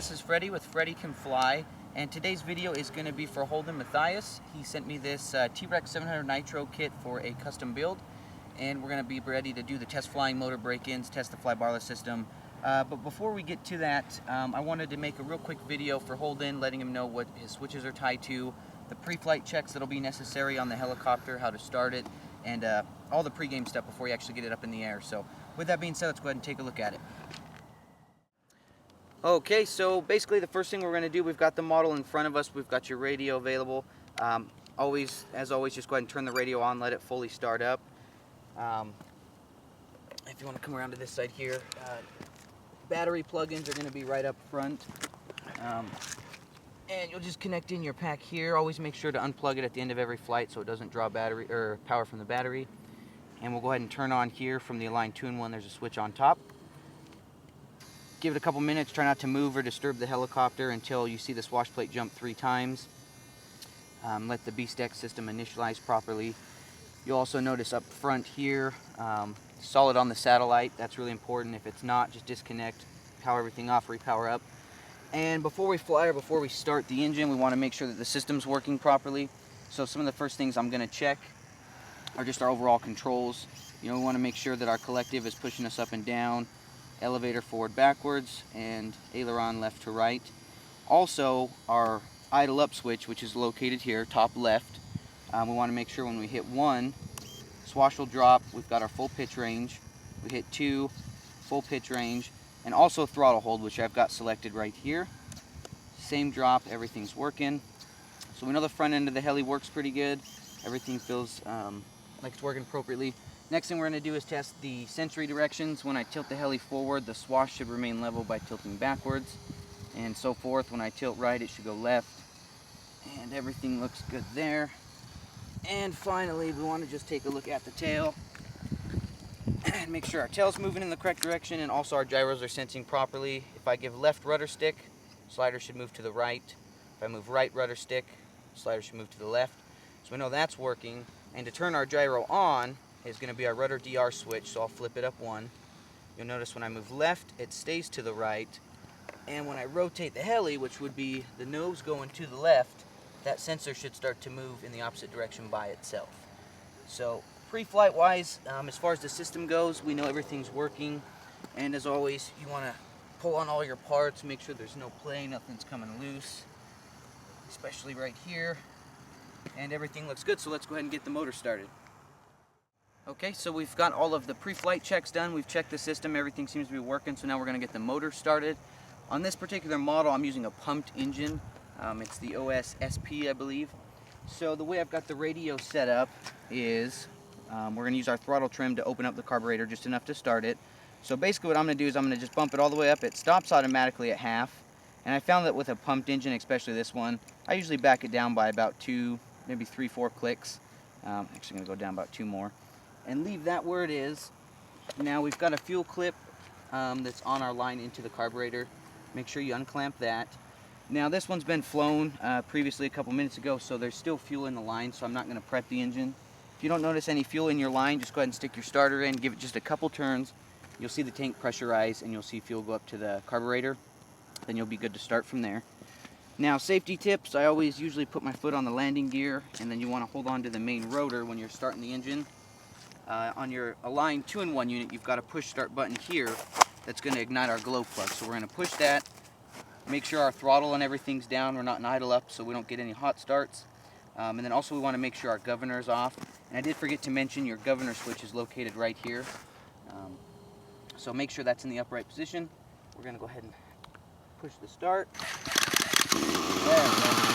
this is Freddy with Freddy Can Fly, and today's video is going to be for Holden Mathias. He sent me this T-Rex 700 Nitro kit for a custom build, and we're going to be ready to do the test flying motor break-ins, test the fly-barless system. But before we get to that, I wanted to make a real quick video for Holden, letting him know what his switches are tied to, the pre-flight checks that will be necessary on the helicopter, how to start it, and all the pre-game stuff before you actually get it up in the air. So with that being said, let's go ahead and take a look at it. Okay, so basically the first thing we're going to do, we've got the model in front of us, we've got your radio available. As always, just go ahead and turn the radio on, let it fully start up. If you want to come around to this side here, battery plug-ins are going to be right up front. And you'll just connect in your pack here. Always make sure to unplug it at the end of every flight so it doesn't draw battery or power from the battery. And we'll go ahead and turn on here from the Align 2-in-1, there's a switch on top. Give it a couple minutes, try not to move or disturb the helicopter until you see this wash plate jump 3 times. Let the BSTEC system initialize properly. You'll also notice up front here, solid on the satellite. That's really important. If it's not, just disconnect, power everything off, repower up. And before we fly or before we start the engine, we want to make sure that the system's working properly. So some of the first things I'm going to check are just our overall controls. We want to make sure that our collective is pushing us up and down, elevator forward backwards, and aileron left to right. Also, our idle up switch, which is located here, top left. We want to make sure when we hit 1, swash will drop, we've got our full pitch range. We hit 2, full pitch range, and also throttle hold, which I've got selected right here. Same drop, everything's working. So we know the front end of the heli works pretty good. Everything feels like it's working appropriately. Next thing we're going to do is test the sensory directions. When I tilt the heli forward, the swash should remain level by tilting backwards, and so forth. When I tilt right, it should go left, and everything looks good there. And finally, we want to just take a look at the tail and make sure our tail's moving in the correct direction, and also our gyros are sensing properly. If I give left rudder stick, slider should move to the right. If I move right rudder stick, slider should move to the left. So we know that's working. And to turn our gyro on is going to be our rudder DR switch, so I'll flip it up 1. You'll notice when I move left, it stays to the right, and when I rotate the heli, which would be the nose going to the left, that sensor should start to move in the opposite direction by itself. So pre-flight wise, as far as the system goes, we know everything's working, and as always, you want to pull on all your parts, make sure there's no play, nothing's coming loose, especially right here, and everything looks good. So let's go ahead and get the motor started. Okay, so we've got all of the pre-flight checks done. We've checked the system, everything seems to be working, so now we're going to get the motor started. On this particular model, I'm using a pumped engine. It's the OS SP, I believe. So the way I've got the radio set up is we're going to use our throttle trim to open up the carburetor just enough to start it. So basically what I'm going to do is I'm going to just bump it all the way up. It stops automatically at half, and I found that with a pumped engine, especially this one, I usually back it down by about 2, maybe 3, 4 clicks. Actually going to go down about 2 more. And leave that where it is. Now we've got a fuel clip that's on our line into the carburetor. Make sure you unclamp that. Now this one's been flown previously a couple minutes ago, so there's still fuel in the line, so I'm not going to prep the engine. If you don't notice any fuel in your line, just go ahead and stick your starter in, give it just a couple turns. You'll see the tank pressurize and you'll see fuel go up to the carburetor. Then you'll be good to start from there. Now safety tips, I always usually put my foot on the landing gear, and then you want to hold on to the main rotor when you're starting the engine. On your Align 2-in-1 unit, you've got a push start button here that's going to ignite our glow plug. So we're going to push that, make sure our throttle and everything's down, we're not in idle up so we don't get any hot starts. And then also we want to make sure our governor is off. And I did forget to mention your governor switch is located right here. So make sure that's in the upright position. We're going to go ahead and push the start. There we go.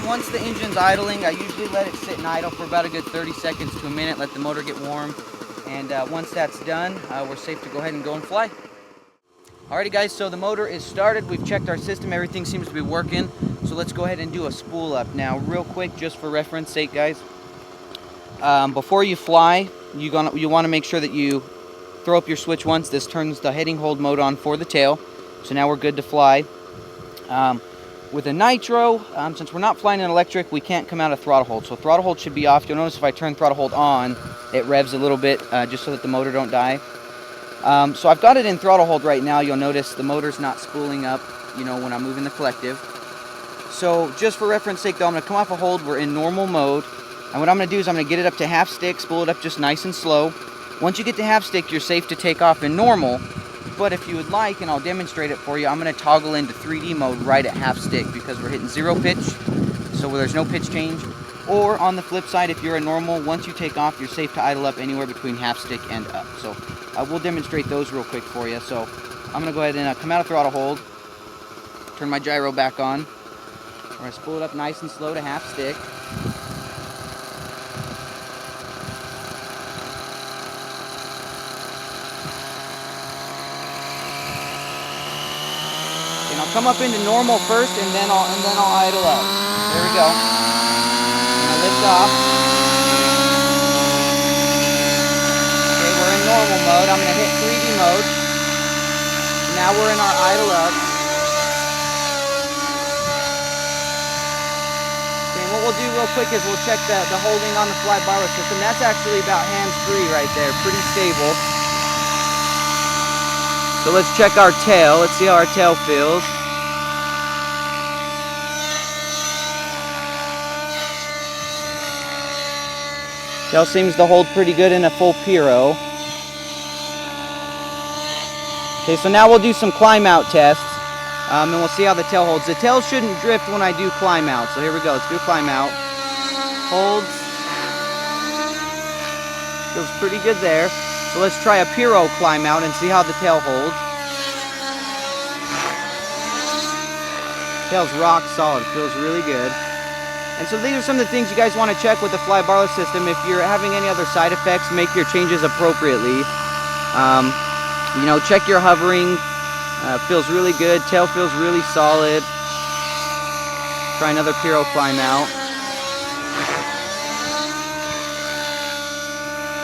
Once the engine's idling, I usually let it sit and idle for about a good 30 seconds to a minute, let the motor get warm, and once that's done, we're safe to go ahead and go and fly. Alrighty guys, so the motor is started, we've checked our system, everything seems to be working, so let's go ahead and do a spool up. Now real quick, just for reference sake guys, before you fly, you want to make sure that you throw up your switch once. This turns the heading hold mode on for the tail, so now we're good to fly. With a Nitro, since we're not flying an electric, we can't come out of throttle hold. So throttle hold should be off. You'll notice if I turn throttle hold on, it revs a little bit just so that the motor don't die. So I've got it in throttle hold right now. You'll notice the motor's not spooling up, you know, when I'm moving the collective. So just for reference sake though, I'm going to come off a hold. We're in normal mode. And what I'm going to do is I'm going to get it up to half stick, spool it up just nice and slow. Once you get to half stick, you're safe to take off in normal. But if you would like, and I'll demonstrate it for you, I'm going to toggle into 3D mode right at half stick because we're hitting 0 pitch, so there's no pitch change. Or on the flip side, if you're a normal, once you take off, you're safe to idle up anywhere between half stick and up. So we'll demonstrate those real quick for you. So I'm going to go ahead and come out of throttle hold, turn my gyro back on. We're going to spool it up nice and slow to half stick. And I'll come up into normal first, and then I'll idle up. There we go. And I lift off. Okay, we're in normal mode. I'm going to hit 3D mode. Now we're in our idle up. Okay, and what we'll do real quick is we'll check the holding on the fly barrel system. That's actually about hands-free right there. Pretty stable. So let's check our tail. Let's see how our tail feels. Tail seems to hold pretty good in a full pyro. Okay, so now we'll do some climb out tests. And we'll see how the tail holds. The tail shouldn't drift when I do climb out. So here we go. Let's do a climb out. Holds. Feels pretty good there. So let's try a pyro climb out and see how the tail holds. Tail's rock solid, feels really good. And so these are some of the things you guys want to check with the fly barless system. If you're having any other side effects, make your changes appropriately. You know, check your hovering. Feels really good. Tail feels really solid. Try another pyro climb out.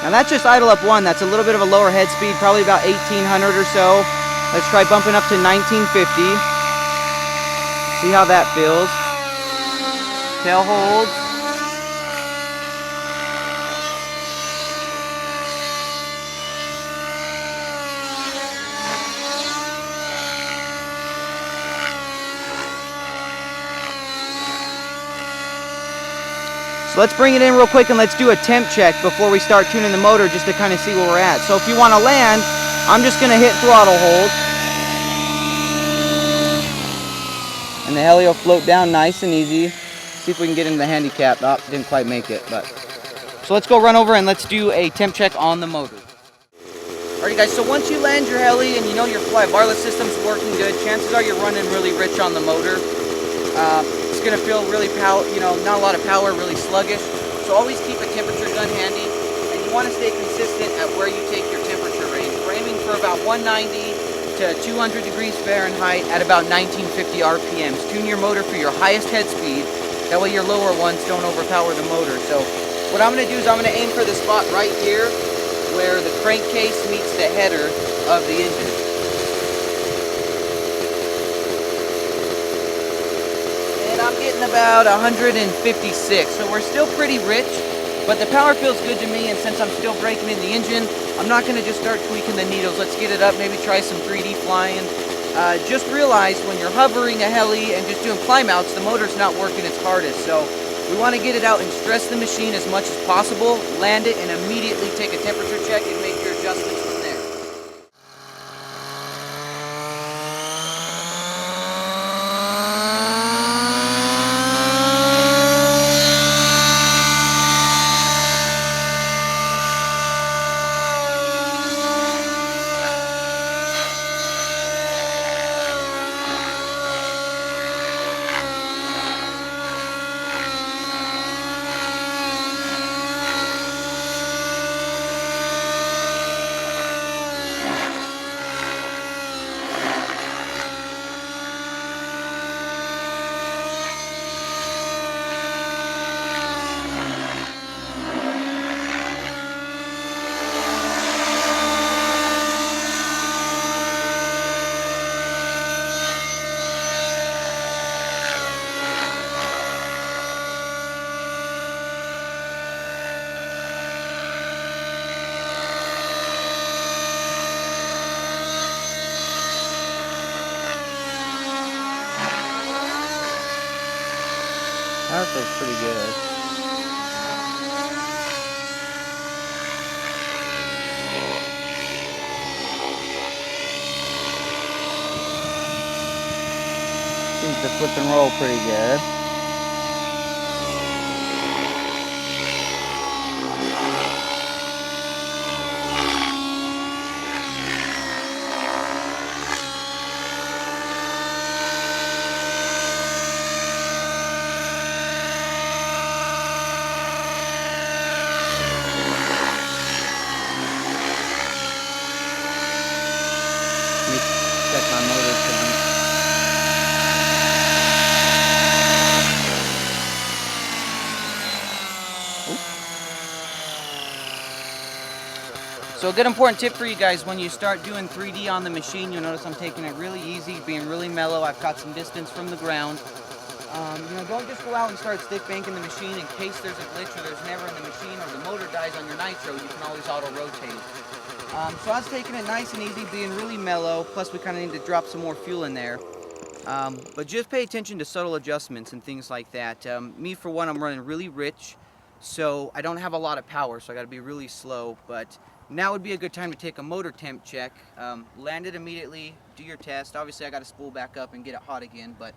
Now that's just idle up 1. That's a little bit of a lower head speed, probably about 1800 or so. Let's try bumping up to 1950. See how that feels. Tail holds. So let's bring it in real quick and let's do a temp check before we start tuning the motor just to kind of see where we're at. So if you want to land, I'm just going to hit throttle hold. And the heli will float down nice and easy. See if we can get into the handicap. Oh, didn't quite make it, but. So let's go run over and let's do a temp check on the motor. Alright guys, so once you land your heli and you know your fly barless system's working good, chances are you're running really rich on the motor. It's going to feel really not a lot of power, really sluggish. So always keep a temperature gun handy, and you want to stay consistent at where you take your temperature range. We're aiming for about 190 to 200 degrees Fahrenheit at about 1950 RPMs. Tune your motor for your highest head speed. That way your lower ones don't overpower the motor. So what I'm going to do is I'm going to aim for the spot right here where the crankcase meets the header of the engine. I'm getting about 156, so we're still pretty rich, but the power feels good to me, and since I'm still breaking in the engine, I'm not going to just start tweaking the needles. Let's get it up, maybe try some 3D flying. Just realize when you're hovering a heli and just doing climb outs, the motor's not working its hardest, so we want to get it out and stress the machine as much as possible, land it, and immediately take a temperature check and make your adjustments from there. Power feels pretty good. Seems to flip and roll pretty good. Let me check my motor temp. So a good important tip for you guys, when you start doing 3D on the machine, you'll notice I'm taking it really easy, being really mellow. I've got some distance from the ground. You know, don't just go out and start stick banking the machine in case there's a glitch or there's never in the machine or the motor dies on your Nitro. You can always auto rotate. So I was taking it nice and easy, being really mellow. Plus we kind of need to drop some more fuel in there. But just pay attention to subtle adjustments and things like that. Me for one, I'm running really rich, so I don't have a lot of power, so I got to be really slow. But now would be a good time to take a motor temp check. Land it immediately, do your test. Obviously I got to spool back up and get it hot again, but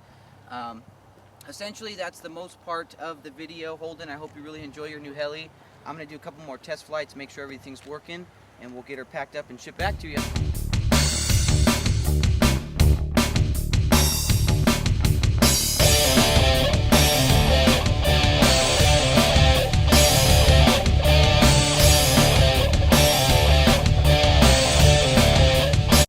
essentially that's the most part of the video. Holden, I hope you really enjoy your new heli. I'm going to do a couple more test flights, make sure everything's working, and we'll get her packed up and shipped back to you.